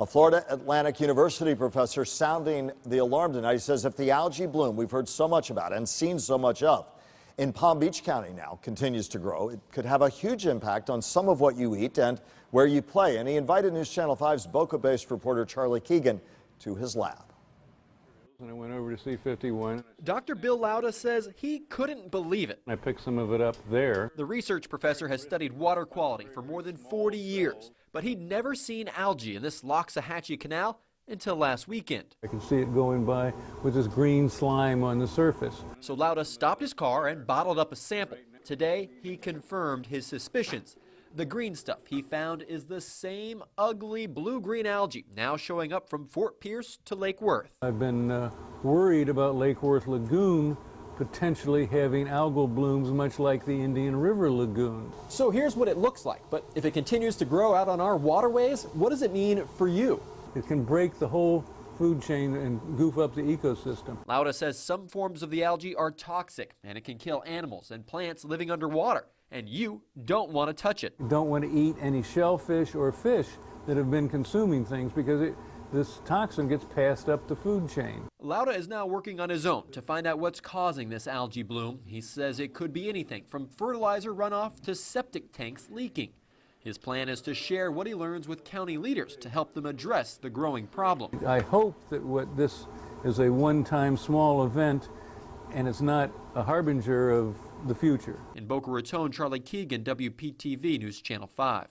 A Florida Atlantic University professor sounding the alarm tonight. He says if the algae bloom we've heard so much about and seen so much of in Palm Beach County now continues to grow, it could have a huge impact on some of what you eat and where you play. And he invited News Channel 5's Boca-based reporter Charlie Keegan to his lab. And I went over to C51. Dr. Bill Lauda says he couldn't believe it. I picked some of it up there. The research professor has studied water quality for more than 40 years, but he'd never seen algae in this Loxahatchee Canal until last weekend. I can see it going by with this green slime on the surface. So Lauda stopped his car and bottled up a sample. Today, he confirmed his suspicions. The green stuff he found is the same ugly blue-green algae now showing up from Fort Pierce to Lake Worth. I've been worried about Lake Worth Lagoon potentially having algal blooms much like the Indian River Lagoon. So here's what it looks like, but if it continues to grow out on our waterways, what does it mean for you? It can break the whole food chain and goof up the ecosystem. Lauda says some forms of the algae are toxic and it can kill animals and plants living underwater. And you don't want to touch it. You don't want to eat any shellfish or fish that have been consuming things because this toxin gets passed up the food chain. Lauda is now working on his own to find out what's causing this algae bloom. He says it could be anything from fertilizer runoff to septic tanks leaking. His plan is to share what he learns with county leaders to help them address the growing problem. I hope that this is a one-time small event and it's not a harbinger of the future. In Boca Raton, Charlie Keegan, WPTV News Channel 5.